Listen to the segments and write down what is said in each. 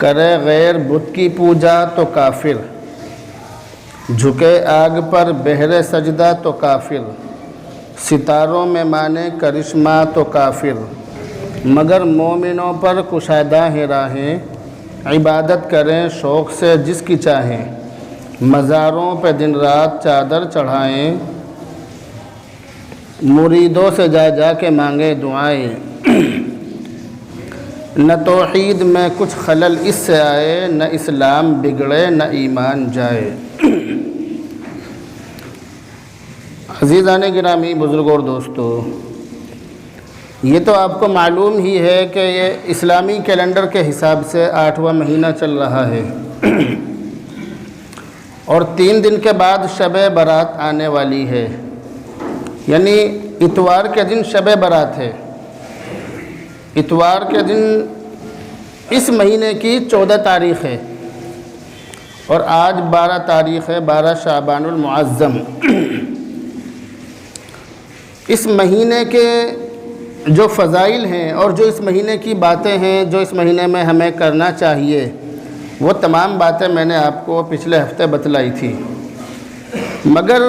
کرے غیر بت کی پوجا تو کافر، جھکے آگ پر بہرے سجدہ تو کافر، ستاروں میں مانے کرشمہ تو کافر، مگر مومنوں پر کشادہ ہیں راہیں، عبادت کریں شوق سے جس کی چاہیں، مزاروں پہ دن رات چادر چڑھائیں، مریدوں سے جا جا کے مانگے دعائیں، نہ توحید میں کچھ خلل اس سے آئے، نہ اسلام بگڑے نہ ایمان جائے۔ عزیزان گرامی، بزرگوں اور دوستو، یہ تو آپ کو معلوم ہی ہے کہ یہ اسلامی کیلنڈر کے حساب سے 8واں مہینہ چل رہا ہے، اور 3 دن کے بعد شب برات آنے والی ہے، یعنی اتوار کے دن شب برات ہے۔ اتوار کے دن اس مہینے کی 14 تاریخ ہے، اور آج 12 تاریخ ہے، 12 شعبان المعظم۔ اس مہینے کے جو فضائل ہیں اور جو اس مہینے کی باتیں ہیں جو اس مہینے میں ہمیں کرنا چاہیے، وہ تمام باتیں میں نے آپ کو پچھلے ہفتے بتلائی تھی، مگر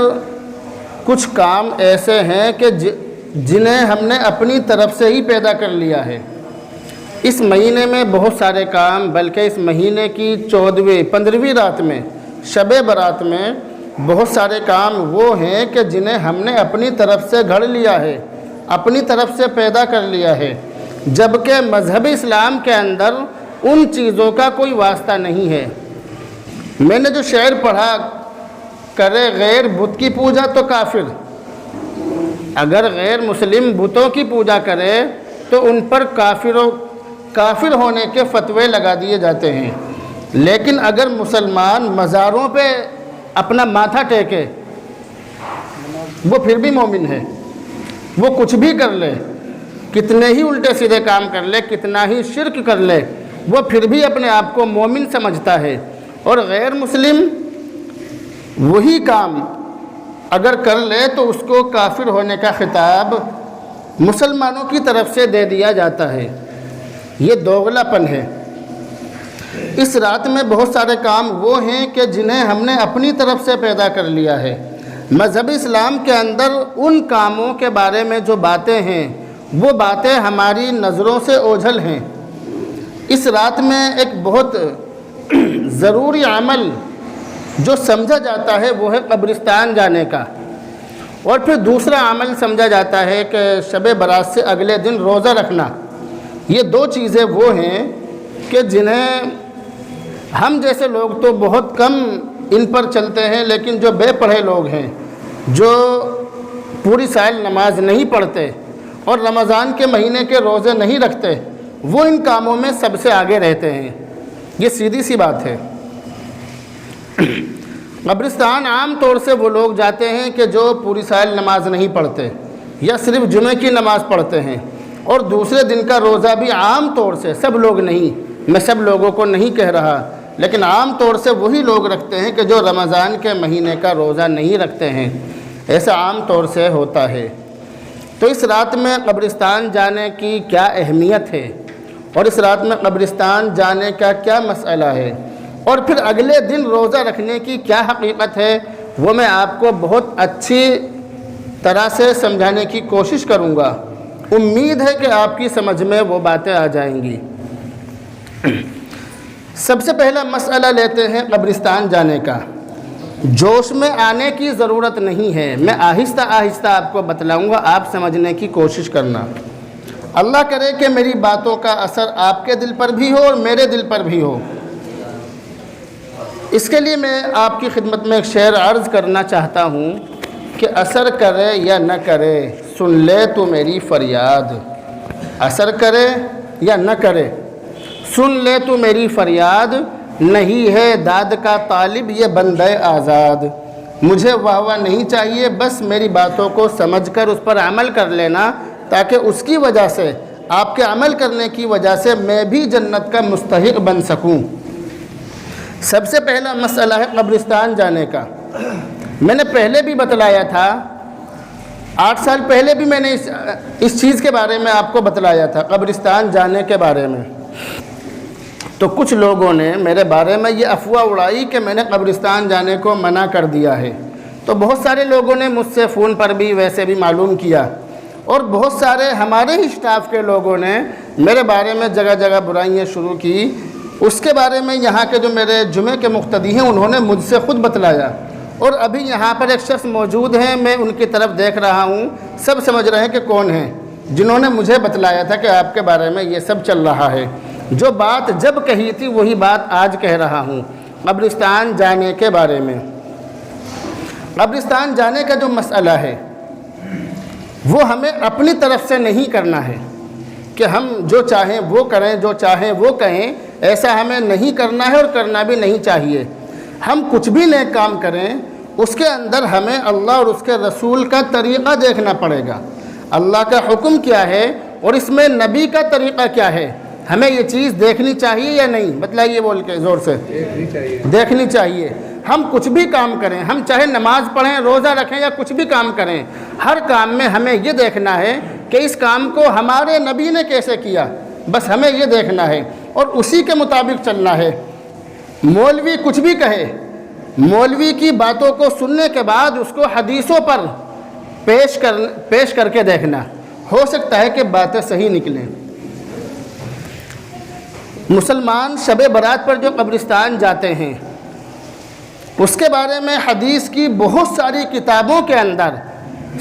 کچھ کام ایسے ہیں کہ جنہیں ہم نے اپنی طرف سے ہی پیدا کر لیا ہے۔ اس مہینے میں بہت سارے کام، بلکہ اس مہینے کی 15ویں رات میں شب برات میں بہت سارے کام وہ ہیں کہ جنہیں ہم نے اپنی طرف سے گھڑ لیا ہے، اپنی طرف سے پیدا کر لیا ہے، جبکہ مذہب اسلام کے اندر ان چیزوں کا کوئی واسطہ نہیں ہے۔ میں نے جو شعر پڑھا، کرے غیر بت کی پوجا تو کافر، اگر غیر مسلم بتوں کی پوجا کرے تو ان پر کافر ہونے کے فتوے لگا دیے جاتے ہیں، لیکن اگر مسلمان مزاروں پہ اپنا ماتھا ٹیکے وہ پھر بھی مومن ہے۔ وہ کچھ بھی کر لے، کتنے ہی الٹے سیدھے کام کر لے، کتنا ہی شرک کر لے، وہ پھر بھی اپنے آپ کو مومن سمجھتا ہے۔ اور غیر مسلم وہی کام اگر کر لے تو اس کو کافر ہونے کا خطاب مسلمانوں کی طرف سے دے دیا جاتا ہے۔ یہ دوغلا پن ہے۔ اس رات میں بہت سارے کام وہ ہیں کہ جنہیں ہم نے اپنی طرف سے پیدا کر لیا ہے۔ مذہب اسلام کے اندر ان کاموں کے بارے میں جو باتیں ہیں، وہ باتیں ہماری نظروں سے اوجھل ہیں۔ اس رات میں ایک بہت ضروری عمل جو سمجھا جاتا ہے وہ ہے قبرستان جانے کا، اور پھر دوسرا عمل سمجھا جاتا ہے کہ شب برات سے اگلے دن روزہ رکھنا۔ یہ 2 چیزیں وہ ہیں کہ جنہیں ہم جیسے لوگ تو بہت کم ان پر چلتے ہیں، لیکن جو بے پڑھے لوگ ہیں، جو پوری سال نماز نہیں پڑھتے اور رمضان کے مہینے کے روزے نہیں رکھتے، وہ ان کاموں میں سب سے آگے رہتے ہیں۔ یہ سیدھی سی بات ہے۔ قبرستان عام طور سے وہ لوگ جاتے ہیں کہ جو پوری سال نماز نہیں پڑھتے یا صرف جمعے کی نماز پڑھتے ہیں، اور دوسرے دن کا روزہ بھی عام طور سے، سب لوگ نہیں، میں سب لوگوں کو نہیں کہہ رہا، لیکن عام طور سے وہی لوگ رکھتے ہیں کہ جو رمضان کے مہینے کا روزہ نہیں رکھتے ہیں۔ ایسا عام طور سے ہوتا ہے۔ تو اس رات میں قبرستان جانے کی کیا اہمیت ہے، اور اس رات میں قبرستان جانے کا کیا مسئلہ ہے، اور پھر اگلے دن روزہ رکھنے کی کیا حقیقت ہے، وہ میں آپ کو بہت اچھی طرح سے سمجھانے کی کوشش کروں گا۔ امید ہے کہ آپ کی سمجھ میں وہ باتیں آ جائیں گی۔ سب سے پہلا مسئلہ لیتے ہیں قبرستان جانے کا۔ جوش میں آنے کی ضرورت نہیں ہے، میں آہستہ آہستہ آپ کو بتلاؤں گا، آپ سمجھنے کی کوشش کرنا۔ اللہ کرے کہ میری باتوں کا اثر آپ کے دل پر بھی ہو اور میرے دل پر بھی ہو۔ اس کے لیے میں آپ کی خدمت میں ایک شعر عرض کرنا چاہتا ہوں کہ اثر کرے یا نہ کرے سن لے تو میری فریاد، اثر کرے یا نہ کرے سن لے تو میری فریاد، نہیں ہے داد کا طالب یہ بندہ آزاد، مجھے واہ واہ نہیں چاہیے، بس میری باتوں کو سمجھ کر اس پر عمل کر لینا، تاکہ اس کی وجہ سے، آپ کے عمل کرنے کی وجہ سے میں بھی جنت کا مستحق بن سکوں۔ سب سے پہلا مسئلہ ہے قبرستان جانے کا۔ میں نے پہلے بھی بتلایا تھا، 8 سال پہلے بھی میں نے اس چیز کے بارے میں آپ کو بتلایا تھا، قبرستان جانے کے بارے میں۔ تو کچھ لوگوں نے میرے بارے میں یہ افواہ اڑائی کہ میں نے قبرستان جانے کو منع کر دیا ہے۔ تو بہت سارے لوگوں نے مجھ سے فون پر بھی ویسے بھی معلوم کیا، اور بہت سارے ہمارے ہی اسٹاف کے لوگوں نے میرے بارے میں جگہ جگہ برائیاں شروع کی۔ اس کے بارے میں یہاں کے جو میرے جمعے کے مقتدی ہیں انہوں نے مجھ سے خود بتلایا، اور ابھی یہاں پر ایک شخص موجود ہیں، میں ان کی طرف دیکھ رہا ہوں، سب سمجھ رہے ہیں کہ کون ہیں، جنہوں نے مجھے بتلایا تھا کہ آپ کے بارے میں یہ سب چل رہا ہے۔ جو بات جب کہی تھی وہی بات آج کہہ رہا ہوں قبرستان جانے کے بارے میں۔ قبرستان جانے کا جو مسئلہ ہے وہ ہمیں اپنی طرف سے نہیں کرنا ہے کہ ہم جو چاہیں وہ کریں، جو چاہیں وہ کہیں، ایسا ہمیں نہیں کرنا ہے اور کرنا بھی نہیں چاہیے۔ ہم کچھ بھی نیک کام کریں اس کے اندر ہمیں اللہ اور اس کے رسول کا طریقہ دیکھنا پڑے گا، اللہ کا حکم کیا ہے اور اس میں نبی کا طریقہ کیا ہے، ہمیں یہ چیز دیکھنی چاہیے یا نہیں؟ بتلائیے بول کے زور سے۔ دیکھنی چاہیے۔ ہم کچھ بھی کام کریں، ہم چاہے نماز پڑھیں، روزہ رکھیں یا کچھ بھی کام کریں، ہر کام میں ہمیں یہ دیکھنا ہے کہ اس کام کو ہمارے نبی نے کیسے کیا، بس ہمیں یہ دیکھنا ہے اور اسی کے مطابق چلنا ہے۔ مولوی کچھ بھی کہے، مولوی کی باتوں کو سننے کے بعد اس کو حدیثوں پر پیش کر کے دیکھنا، ہو سکتا ہے کہ باتیں صحیح نکلیں۔ مسلمان شب برات پر جو قبرستان جاتے ہیں اس کے بارے میں حدیث کی بہت ساری کتابوں کے اندر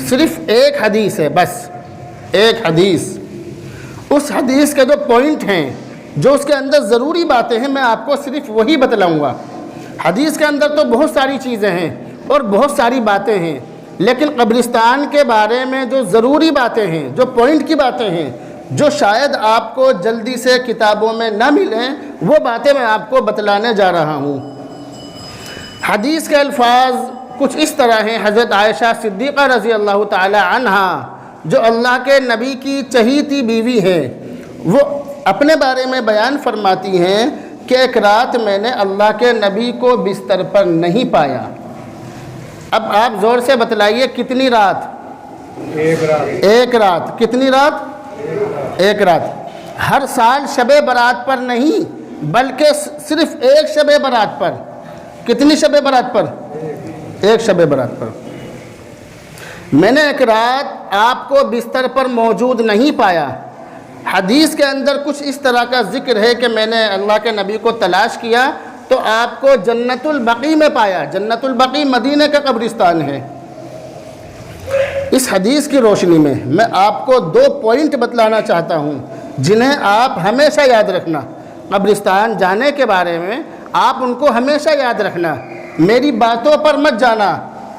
صرف ایک حدیث ہے، بس ایک حدیث۔ اس حدیث کے جو پوائنٹ ہیں، جو اس کے اندر ضروری باتیں ہیں، میں آپ کو صرف وہی بتلاؤں گا۔ حدیث کے اندر تو بہت ساری چیزیں ہیں اور بہت ساری باتیں ہیں، لیکن قبرستان کے بارے میں جو ضروری باتیں ہیں، جو پوائنٹ کی باتیں ہیں، جو شاید آپ کو جلدی سے کتابوں میں نہ ملیں، وہ باتیں میں آپ کو بتلانے جا رہا ہوں۔ حدیث کے الفاظ کچھ اس طرح ہیں۔ حضرت عائشہ صدیقہ رضی اللہ تعالی عنہا، جو اللہ کے نبی کی چہیتی بیوی ہیں، وہ اپنے بارے میں بیان فرماتی ہیں کہ ایک رات میں نے اللہ کے نبی کو بستر پر نہیں پایا۔ اب آپ زور سے بتلائیے کتنی رات؟ ایک رات۔ کتنی رات؟ ایک رات۔ ہر سال شب برات پر نہیں بلکہ صرف ایک شب برات پر۔ کتنی شب برات پر؟ ایک شب برات پر۔ میں نے ایک رات آپ کو بستر پر موجود نہیں پایا۔ حدیث کے اندر کچھ اس طرح کا ذکر ہے کہ میں نے اللہ کے نبی کو تلاش کیا تو آپ کو جنت البقیع میں پایا۔ جنت البقیع مدینہ کا قبرستان ہے۔ اس حدیث کی روشنی میں میں آپ کو دو پوائنٹ بتلانا چاہتا ہوں جنہیں آپ ہمیشہ یاد رکھنا۔ قبرستان جانے کے بارے میں آپ ان کو ہمیشہ یاد رکھنا۔ میری باتوں پر مت جانا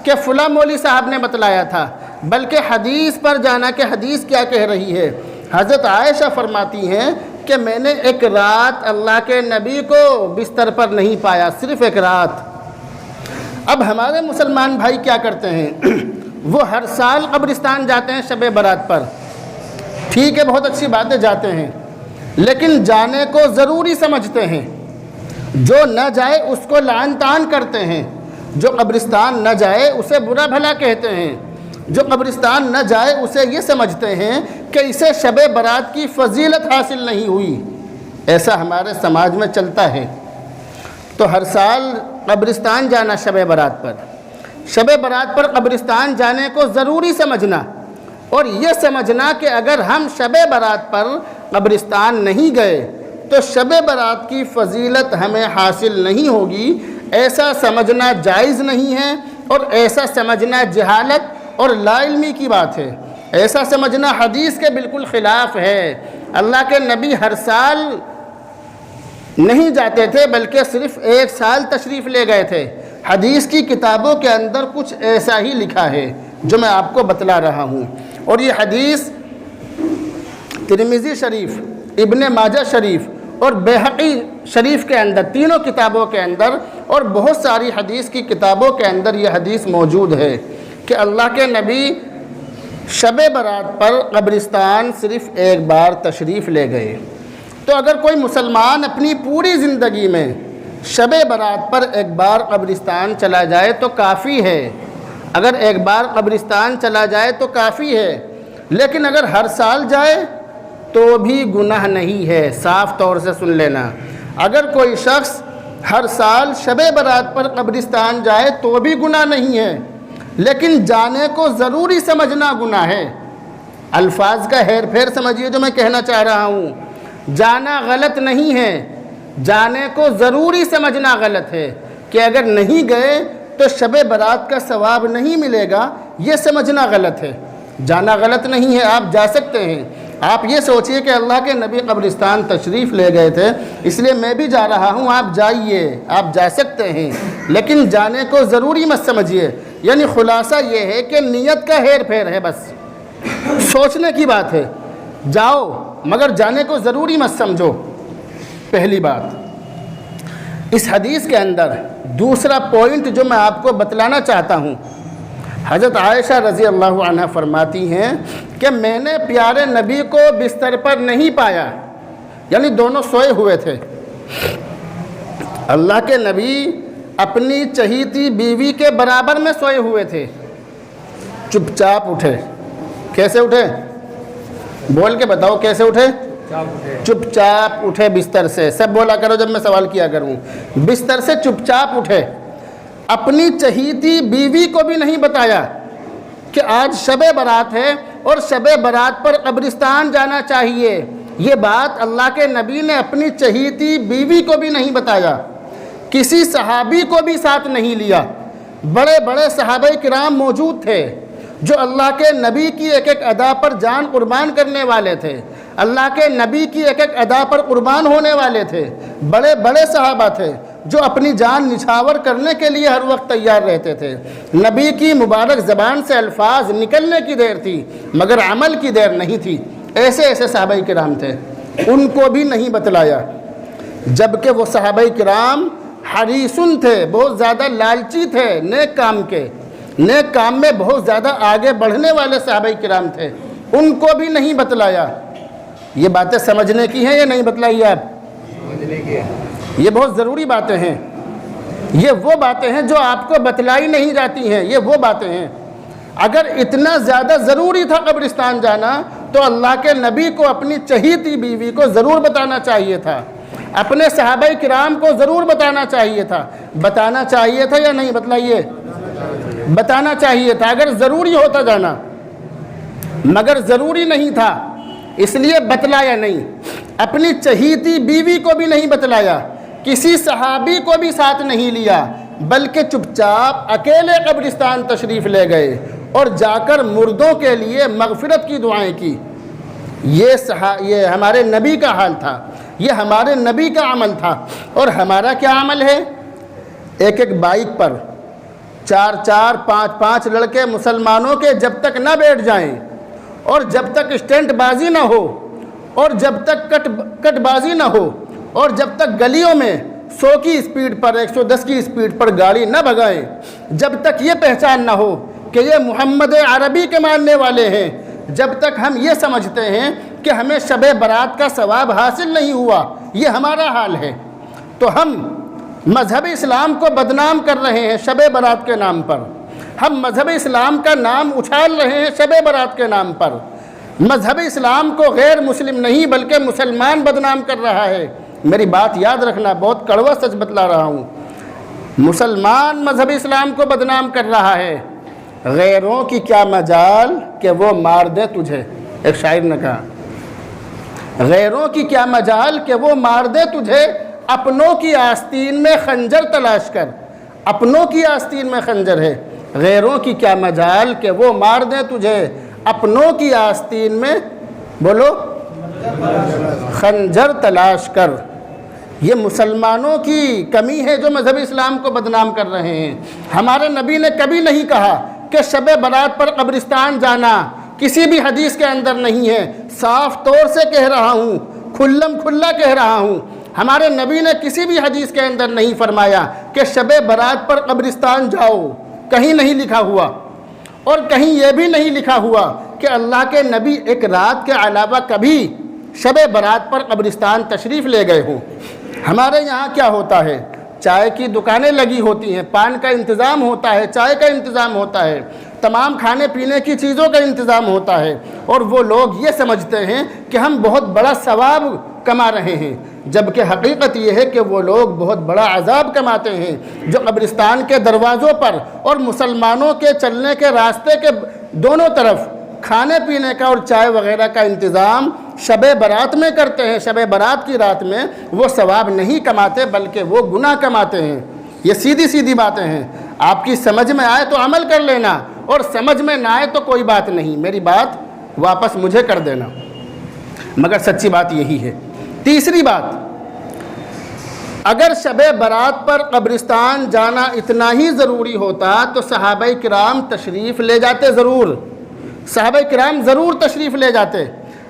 کہ فلاں مولوی صاحب نے بتلایا تھا، بلکہ حدیث پر جانا کہ حدیث کیا کہہ رہی ہے۔ حضرت عائشہ فرماتی ہیں کہ میں نے ایک رات اللہ کے نبی کو بستر پر نہیں پایا، صرف ایک رات۔ اب ہمارے مسلمان بھائی کیا کرتے ہیں؟ وہ ہر سال قبرستان جاتے ہیں شب برات پر، ٹھیک ہے، بہت اچھی باتیں، جاتے ہیں، لیکن جانے کو ضروری سمجھتے ہیں۔ جو نہ جائے اس کو لعن طعن کرتے ہیں، جو قبرستان نہ جائے اسے برا بھلا کہتے ہیں، جو قبرستان نہ جائے اسے یہ سمجھتے ہیں کہ اسے شب برات کی فضیلت حاصل نہیں ہوئی۔ ایسا ہمارے سماج میں چلتا ہے۔ تو ہر سال قبرستان جانا شب برات پر، شب برات پر قبرستان جانے کو ضروری سمجھنا، اور یہ سمجھنا کہ اگر ہم شب برات پر قبرستان نہیں گئے تو شب برات کی فضیلت ہمیں حاصل نہیں ہوگی، ایسا سمجھنا جائز نہیں ہے، اور ایسا سمجھنا جہالت اور لا علمی کی بات ہے۔ ایسا سمجھنا حدیث کے بالکل خلاف ہے۔ اللہ کے نبی ہر سال نہیں جاتے تھے بلکہ صرف ایک سال تشریف لے گئے تھے۔ حدیث کی کتابوں کے اندر کچھ ایسا ہی لکھا ہے جو میں آپ کو بتلا رہا ہوں، اور یہ حدیث ترمذی شریف، ابن ماجہ شریف اور بیہقی شریف کے اندر، تینوں کتابوں کے اندر اور بہت ساری حدیث کی کتابوں کے اندر یہ حدیث موجود ہے کہ اللہ کے نبی شب برات پر قبرستان صرف ایک بار تشریف لے گئے۔ تو اگر کوئی مسلمان اپنی پوری زندگی میں شب برات پر ایک بار قبرستان چلا جائے تو کافی ہے۔ اگر ایک بار قبرستان چلا جائے تو کافی ہے، لیکن اگر ہر سال جائے تو بھی گناہ نہیں ہے۔ صاف طور سے سن لینا، اگر کوئی شخص ہر سال شب برات پر قبرستان جائے تو بھی گناہ نہیں ہے، لیکن جانے کو ضروری سمجھنا گناہ ہے۔ الفاظ کا ہیر پھیر سمجھیے جو میں کہنا چاہ رہا ہوں۔ جانا غلط نہیں ہے، جانے کو ضروری سمجھنا غلط ہے کہ اگر نہیں گئے تو شب برات کا ثواب نہیں ملے گا، یہ سمجھنا غلط ہے۔ جانا غلط نہیں ہے، آپ جا سکتے ہیں۔ آپ یہ سوچئے کہ اللہ کے نبی قبرستان تشریف لے گئے تھے اس لیے میں بھی جا رہا ہوں، آپ جائیے، آپ جا سکتے ہیں، لیکن جانے کو ضروری مت سمجھیے۔ یعنی خلاصہ یہ ہے کہ نیت کا ہیر پھیر ہے، بس سوچنے کی بات ہے۔ جاؤ مگر جانے کو ضروری مت سمجھو، پہلی بات۔ اس حدیث کے اندر دوسرا پوائنٹ جو میں آپ کو بتلانا چاہتا ہوں، حضرت عائشہ رضی اللہ عنہ فرماتی ہیں کہ میں نے پیارے نبی کو بستر پر نہیں پایا، یعنی دونوں سوئے ہوئے تھے۔ اللہ کے نبی اپنی چہیتی بیوی کے برابر میں سوئے ہوئے تھے، چپ چاپ اٹھے۔ کیسے اٹھے؟ بول کے بتاؤ کیسے اٹھے؟ چپ چاپ اٹھے بستر سے۔ سب بولا کرو جب میں سوال کیا کروں۔ بستر سے چپ چاپ اٹھے، اپنی چہیتی بیوی کو بھی نہیں بتایا کہ آج شب برات ہے اور شب برات پر قبرستان جانا چاہیے۔ یہ بات اللہ کے نبی نے اپنی چہیتی بیوی کو بھی نہیں بتایا، کسی صحابی کو بھی ساتھ نہیں لیا۔ بڑے بڑے صحابہ کرام موجود تھے جو اللہ کے نبی کی ایک ایک ادا پر جان قربان کرنے والے تھے، اللہ کے نبی کی ایک ایک ادا پر قربان ہونے والے تھے۔ بڑے بڑے صحابہ تھے جو اپنی جان نچھاور کرنے کے لیے ہر وقت تیار رہتے تھے۔ نبی کی مبارک زبان سے الفاظ نکلنے کی دیر تھی مگر عمل کی دیر نہیں تھی۔ ایسے ایسے صحابہ کرام تھے، ان کو بھی نہیں بتلایا، جبکہ وہ صحابہ کرام حریصن تھے، بہت زیادہ لالچی تھے، نیک کام کے، نیک کام میں بہت زیادہ آگے بڑھنے والے صحابہ کرام تھے، ان کو بھی نہیں بتلایا۔ یہ باتیں سمجھنے کی ہیں یا نہیں بتلائیے آپ؟ سمجھنے کی ہے، یہ بہت ضروری باتیں ہیں۔ یہ وہ باتیں ہیں جو آپ کو بتلائی نہیں جاتی ہیں، یہ وہ باتیں ہیں۔ اگر اتنا زیادہ ضروری تھا قبرستان جانا تو اللہ کے نبی کو اپنی چہیتی بیوی کو ضرور بتانا چاہیے تھا، اپنے صحابہ کرام کو ضرور بتانا چاہیے تھا۔ بتانا چاہیے تھا یا نہیں؟ بتلائیے۔ بتانا چاہیے تھا اگر ضروری ہوتا جانا، مگر ضروری نہیں تھا اس لیے بتلایا نہیں۔ اپنی چہیتی بیوی کو بھی نہیں بتلایا، کسی صحابی کو بھی ساتھ نہیں لیا، بلکہ چپ چاپ اکیلے قبرستان تشریف لے گئے اور جا کر مردوں کے لیے مغفرت کی دعائیں کی۔ یہ ہمارے نبی کا حال تھا، یہ ہمارے نبی کا عمل تھا۔ اور ہمارا کیا عمل ہے؟ ایک ایک بائک پر 4 5 لڑکے مسلمانوں کے جب تک نہ بیٹھ جائیں اور جب تک اسٹنٹ بازی نہ ہو اور جب تک کٹ بازی نہ ہو اور جب تک گلیوں میں 100 کی اسپیڈ پر 110 کی اسپیڈ پر گاڑی نہ بھگائیں، جب تک یہ پہچان نہ ہو کہ یہ محمد عربی کے ماننے والے ہیں، جب تک ہم یہ سمجھتے ہیں کہ ہمیں شب برات کا ثواب حاصل نہیں ہوا، یہ ہمارا حال ہے، تو ہم مذہب اسلام کو بدنام کر رہے ہیں شب برات کے نام پر۔ ہم مذہب اسلام کا نام اچھال رہے ہیں شب برات کے نام پر۔ مذہب اسلام کو غیر مسلم نہیں بلکہ مسلمان بدنام کر رہا ہے۔ میری بات یاد رکھنا، بہت کڑوا سچ بتلا رہا ہوں۔ مسلمان مذہب اسلام کو بدنام کر رہا ہے۔ غیروں کی کیا مجال کہ وہ مار دے تجھے، ایک شاعر نے کہا۔ غیروں کی کیا مجال کہ وہ مار دے تجھے، اپنوں کی آستین میں خنجر تلاش کر۔ اپنوں کی آستین میں خنجر ہے، غیروں کی کیا مجال کہ وہ مار دیں تجھے، اپنوں کی آستین میں بولو خنجر تلاش کر۔ یہ مسلمانوں کی کمی ہے جو مذہب اسلام کو بدنام کر رہے ہیں۔ ہمارے نبی نے کبھی نہیں کہا کہ شب برات پر قبرستان جانا، کسی بھی حدیث کے اندر نہیں ہے۔ صاف طور سے کہہ رہا ہوں، کھلم کھلا کہہ رہا ہوں، ہمارے نبی نے کسی بھی حدیث کے اندر نہیں فرمایا کہ شب برات پر قبرستان جاؤ، کہیں نہیں لکھا ہوا۔ اور کہیں یہ بھی نہیں لکھا ہوا کہ اللہ کے نبی ایک رات کے علاوہ کبھی شب برات پر قبرستان تشریف لے گئے ہوں۔ ہمارے یہاں کیا ہوتا ہے، چائے کی دکانیں لگی ہوتی ہیں، پان کا انتظام ہوتا ہے، چائے کا انتظام ہوتا ہے، تمام کھانے پینے کی چیزوں کا انتظام ہوتا ہے، اور وہ لوگ یہ سمجھتے ہیں کہ ہم بہت بڑا ثواب کما رہے ہیں، جبکہ حقیقت یہ ہے کہ وہ لوگ بہت بڑا عذاب کماتے ہیں جو قبرستان کے دروازوں پر اور مسلمانوں کے چلنے کے راستے کے دونوں طرف کھانے پینے کا اور چائے وغیرہ کا انتظام شب برات میں کرتے ہیں۔ شب برات کی رات میں وہ ثواب نہیں کماتے بلکہ وہ گناہ کماتے ہیں۔ یہ سیدھی سیدھی باتیں ہیں، آپ کی سمجھ میں آئے تو عمل کر لینا، اور سمجھ میں نہ آئے تو کوئی بات نہیں، میری بات واپس مجھے کر دینا، مگر سچی بات یہی ہے۔ تیسری بات، اگر شب برات پر قبرستان جانا اتنا ہی ضروری ہوتا تو صحابہ کرام تشریف لے جاتے، صحابہ کرام ضرور تشریف لے جاتے،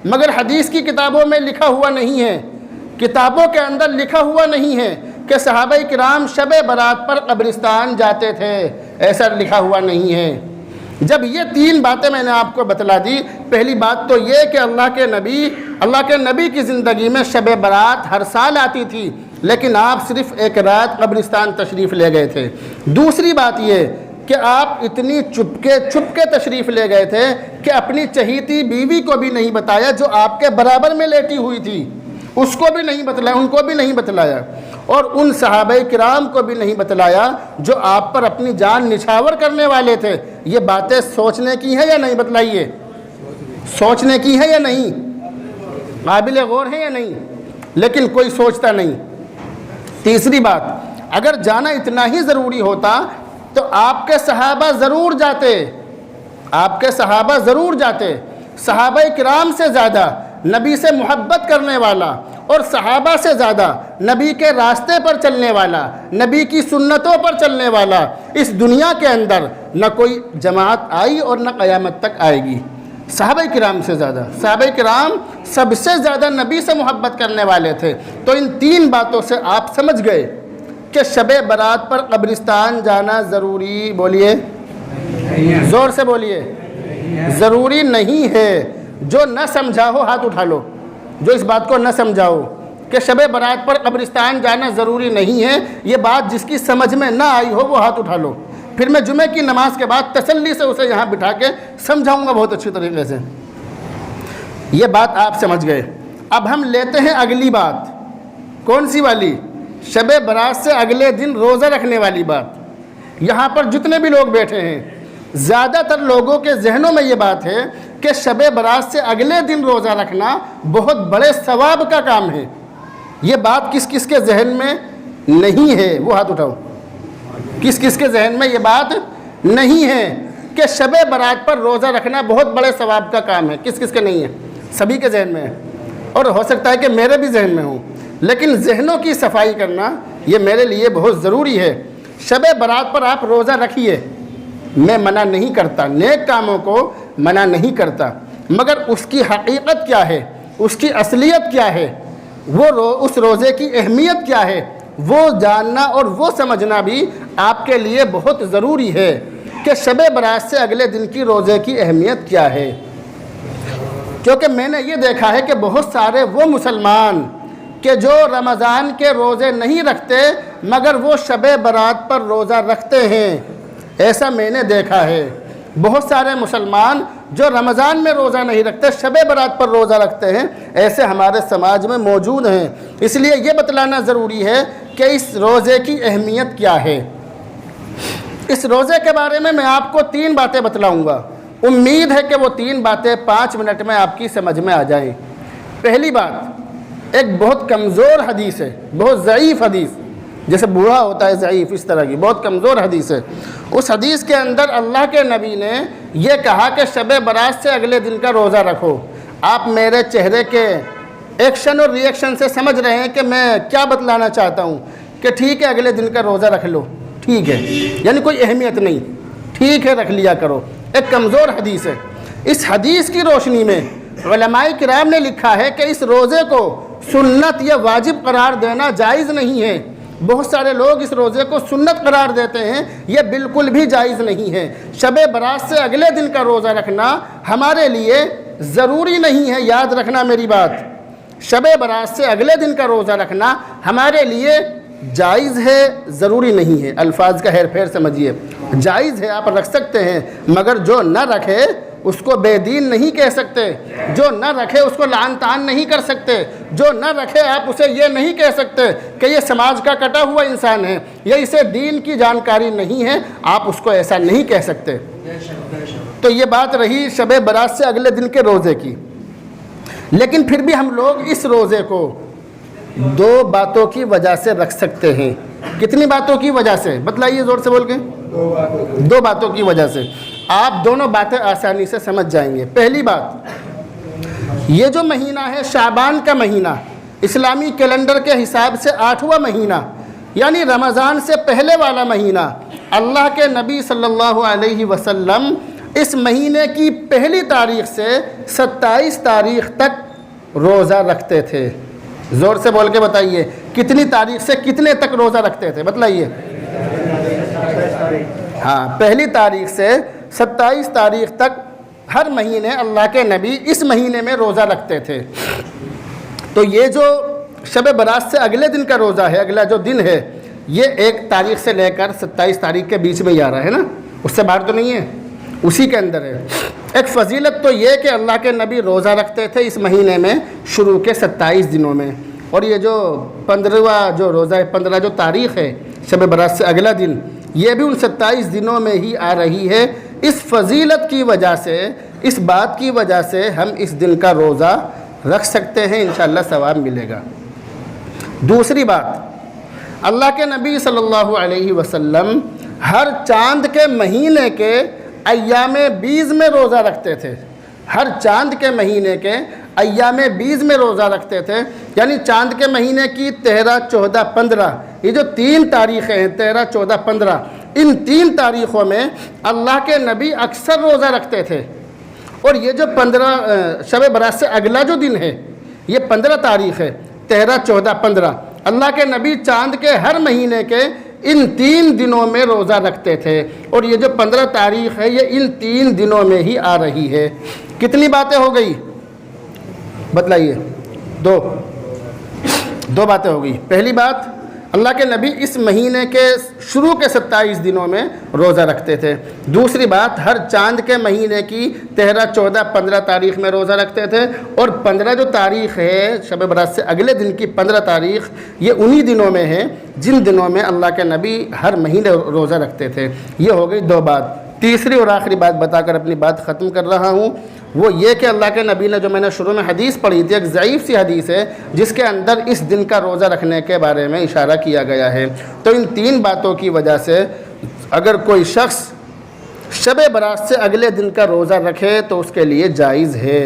مگر حدیث کی کتابوں میں لکھا ہوا نہیں ہے، کتابوں کے اندر لکھا ہوا نہیں ہے کہ صحابہ کرام شب برات پر قبرستان جاتے تھے، ایسا لکھا ہوا نہیں ہے۔ جب یہ تین باتیں میں نے آپ کو بتلا دی، پہلی بات تو یہ کہ اللہ کے نبی کی زندگی میں شب برات ہر سال آتی تھی، لیکن آپ صرف ایک رات قبرستان تشریف لے گئے تھے۔ دوسری بات یہ کہ آپ اتنی چھپ کے تشریف لے گئے تھے کہ اپنی چہیتی بیوی کو بھی نہیں بتایا جو آپ کے برابر میں لیٹی ہوئی تھی، اس کو بھی نہیں بتلایا، ان کو بھی نہیں بتلایا، اور ان صحابہ کرام کو بھی نہیں بتلایا جو آپ پر اپنی جان نچھاور کرنے والے تھے۔ یہ باتیں سوچنے کی ہیں یا نہیں؟ بتلائیے، سوچنے کی ہے یا نہیں؟ قابل غور ہے یا نہیں؟ لیکن کوئی سوچتا نہیں۔ تیسری بات، اگر جانا اتنا ہی ضروری ہوتا تو آپ کے صحابہ ضرور جاتے، صحابہ کرام سے زیادہ نبی سے محبت کرنے والا اور صحابہ سے زیادہ نبی کے راستے پر چلنے والا، نبی کی سنتوں پر چلنے والا اس دنیا کے اندر نہ کوئی جماعت آئی اور نہ قیامت تک آئے گی۔ صحابہ کرام سے زیادہ، صحابہ کرام سب سے زیادہ نبی سے محبت کرنے والے تھے۔ تو ان تین باتوں سے آپ سمجھ گئے کہ شب برات پر قبرستان جانا ضروری، بولیے زور سے بولیے، ضروری نہیں ہے۔ جو نہ سمجھا ہو ہاتھ اٹھا لو، جو اس بات کو نہ سمجھا ہو کہ شب برات پر قبرستان جانا ضروری نہیں ہے، یہ بات جس کی سمجھ میں نہ آئی ہو وہ ہاتھ اٹھا لو، پھر میں جمعے کی نماز کے بعد تسلی سے اسے یہاں بٹھا کے سمجھاؤں گا بہت اچھی طریقے سے۔ یہ بات آپ سمجھ گئے۔ اب ہم لیتے ہیں اگلی بات، کون سی والی؟ شب برات سے اگلے دن روزہ رکھنے والی بات۔ یہاں پر جتنے بھی لوگ بیٹھے ہیں، زیادہ تر لوگوں کے ذہنوں میں یہ بات ہے کہ شب برات سے اگلے دن روزہ رکھنا بہت بڑے ثواب کا کام ہے۔ یہ بات کس کس کے ذہن میں نہیں ہے؟ وہ ہاتھ اٹھاؤ۔ کس کس کے ذہن میں یہ بات نہیں ہے کہ شب برات پر روزہ رکھنا بہت بڑے ثواب کا کام ہے؟ کس کس کے نہیں ہے؟ سبھی کے ذہن میں ہے، اور ہو سکتا ہے کہ میرے بھی ذہن میں ہوں، لیکن ذہنوں کی صفائی کرنا یہ میرے لیے بہت ضروری ہے۔ شب برات پر آپ روزہ رکھیے، میں منع نہیں کرتا، نیک کاموں کو منع نہیں کرتا، مگر اس کی حقیقت کیا ہے، اس کی اصلیت کیا ہے، اس روزے کی اہمیت کیا ہے، وہ جاننا اور وہ سمجھنا بھی آپ کے لیے بہت ضروری ہے کہ شب برات سے اگلے دن کی روزے کی اہمیت کیا ہے۔ کیونکہ میں نے یہ دیکھا ہے کہ بہت سارے وہ مسلمان کہ جو رمضان کے روزے نہیں رکھتے مگر وہ شب برات پر روزہ رکھتے ہیں، ایسا میں نے دیکھا ہے۔ بہت سارے مسلمان جو رمضان میں روزہ نہیں رکھتے، شب برات پر روزہ رکھتے ہیں، ایسے ہمارے سماج میں موجود ہیں۔ اس لیے یہ بتلانا ضروری ہے کہ اس روزے کی اہمیت کیا ہے۔ اس روزے کے بارے میں آپ کو 3 باتیں بتلاؤں گا، امید ہے کہ وہ 3 باتیں 5 منٹ میں آپ کی سمجھ میں آ جائیں۔ پہلی بات، ایک بہت کمزور حدیث ہے، بہت ضعیف حدیث، جیسے بوڑھا ہوتا ہے ضعیف، اس طرح کی بہت کمزور حدیث ہے۔ اس حدیث کے اندر اللہ کے نبی نے یہ کہا کہ شب برات سے اگلے دن کا روزہ رکھو۔ آپ میرے چہرے کے ایکشن اور ری ایکشن سے سمجھ رہے ہیں کہ میں کیا بتلانا چاہتا ہوں، کہ ٹھیک ہے اگلے دن کا روزہ رکھ لو، ٹھیک ہے، یعنی کوئی اہمیت نہیں، ٹھیک ہے رکھ لیا کرو۔ ایک کمزور حدیث ہے۔ اس حدیث کی روشنی میں علماء کرام نے لکھا ہے کہ اس روزے کو سنت یا واجب قرار دینا جائز نہیں ہے۔ بہت سارے لوگ اس روزے کو سنت قرار دیتے ہیں، یہ بالکل بھی جائز نہیں ہے۔ شب برات سے اگلے دن کا روزہ رکھنا ہمارے لیے ضروری نہیں ہے، یاد رکھنا میری بات۔ شب برات سے اگلے دن کا روزہ رکھنا ہمارے لیے جائز ہے، ضروری نہیں ہے۔ الفاظ کا ہیر پھیر سمجھیے، جائز ہے، آپ رکھ سکتے ہیں، مگر جو نہ رکھے اس کو بے دین نہیں کہہ سکتے، جو نہ رکھے اس کو لعن طعن نہیں کر سکتے، جو نہ رکھے آپ اسے یہ نہیں کہہ سکتے کہ یہ سماج کا کٹا ہوا انسان ہے یا اسے دین کی جانکاری نہیں ہے، آپ اس کو ایسا نہیں کہہ سکتے۔ تو یہ بات رہی شب برات سے اگلے دن کے روزے کی۔ لیکن پھر بھی ہم لوگ اس روزے کو دو باتوں کی وجہ سے رکھ سکتے ہیں۔ کتنی باتوں کی وجہ سے؟ بتلائیے زور سے بول کے۔ دو باتوں کی وجہ سے۔ آپ دونوں باتیں آسانی سے سمجھ جائیں گے۔ پہلی بات، یہ جو مہینہ ہے شعبان کا مہینہ، اسلامی کیلنڈر کے حساب سے 8واں مہینہ، یعنی رمضان سے پہلے والا مہینہ، اللہ کے نبی صلی اللہ علیہ وسلم اس مہینے کی پہلی تاریخ سے 27 تاریخ تک روزہ رکھتے تھے۔ زور سے بول کے بتائیے، کتنی تاریخ سے کتنے تک روزہ رکھتے تھے؟ بتلائیے۔ ہاں، پہلی تاریخ سے 27 تاریخ تک ہر مہینے اللہ کے نبی اس مہینے میں روزہ رکھتے تھے۔ تو یہ جو شب برات سے اگلے دن کا روزہ ہے، اگلا جو دن ہے، یہ 1 تاریخ سے لے کر 27 تاریخ کے بیچ میں ہی آ رہا ہے نا، اس سے باہر تو نہیں ہے، اسی کے اندر ہے۔ ایک فضیلت تو یہ کہ اللہ کے نبی روزہ رکھتے تھے اس مہینے میں شروع کے 27 دنوں میں، اور یہ جو 15واں جو روزہ ہے، 15 جو تاریخ ہے شب برات سے اگلا دن، یہ بھی ان 27 دنوں میں ہی آ رہی ہے۔ اس فضیلت کی وجہ سے، اس بات کی وجہ سے ہم اس دن کا روزہ رکھ سکتے ہیں، انشاءاللہ ثواب ملے گا۔ دوسری بات، اللہ کے نبی صلی اللہ علیہ وسلم ہر چاند کے مہینے کے ایام بیز میں روزہ رکھتے تھے۔ ہر چاند کے مہینے کے ایام بیز میں روزہ رکھتے تھے، یعنی چاند کے مہینے کی 13، 14، 15، یہ جو 3 تاریخیں ہیں، 13، 14، 15، ان 3 تاریخوں میں اللہ کے نبی اکثر روزہ رکھتے تھے۔ اور یہ جو 15 شب برات سے اگلا جو دن ہے، یہ 15 تاریخ ہے، 13، 14، 15، اللہ کے نبی چاند کے ہر مہینے کے ان 3 دنوں میں روزہ رکھتے تھے، اور یہ جو 15 تاریخ ہے یہ ان 3 دنوں میں ہی آ رہی ہے۔ کتنی باتیں ہو گئی؟ بتلائیے۔ دو باتیں ہو گئی۔ پہلی بات، اللہ کے نبی اس مہینے کے شروع کے 27 دنوں میں روزہ رکھتے تھے۔ دوسری بات، ہر چاند کے مہینے کی 13، 14، 15 تاریخ میں روزہ رکھتے تھے، اور 15 جو تاریخ ہے شب برات سے اگلے دن کی 15 تاریخ، یہ انہی دنوں میں ہے جن دنوں میں اللہ کے نبی ہر مہینے روزہ رکھتے تھے۔ یہ ہو گئی 2 بات۔ تیسری اور آخری بات بتا کر اپنی بات ختم کر رہا ہوں، وہ یہ کہ اللہ کے نبی نے جو میں نے شروع میں حدیث پڑھی تھی، ایک ضعیف سی حدیث ہے جس کے اندر اس دن کا روزہ رکھنے کے بارے میں اشارہ کیا گیا ہے۔ تو ان 3 باتوں کی وجہ سے اگر کوئی شخص شب برات سے اگلے دن کا روزہ رکھے تو اس کے لیے جائز ہے،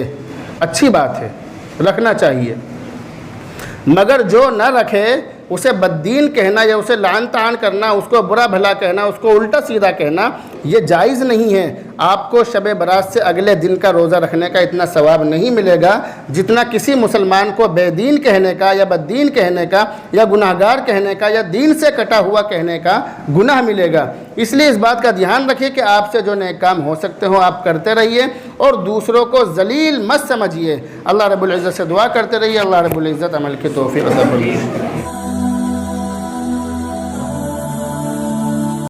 اچھی بات ہے، رکھنا چاہیے۔ مگر جو نہ رکھے اسے بددین کہنا یا اسے لعن طعن کرنا، اس کو برا بھلا کہنا، اس کو الٹا سیدھا کہنا، یہ جائز نہیں ہے۔ آپ کو شب برات سے اگلے دن کا روزہ رکھنے کا اتنا ثواب نہیں ملے گا جتنا کسی مسلمان کو بے دین کہنے کا یا بددین کہنے کا یا گناہگار کہنے کا یا دین سے کٹا ہوا کہنے کا گناہ ملے گا۔ اس لیے اس بات کا دھیان رکھیے کہ آپ سے جو نیک کام ہو سکتے ہوں آپ کرتے رہیے، اور دوسروں کو ذلیل مت سمجھیے۔ اللہ رب العزت سے دعا کرتے رہیے، اللہ رب العزت عمل کی توفیق عطا فرمائے۔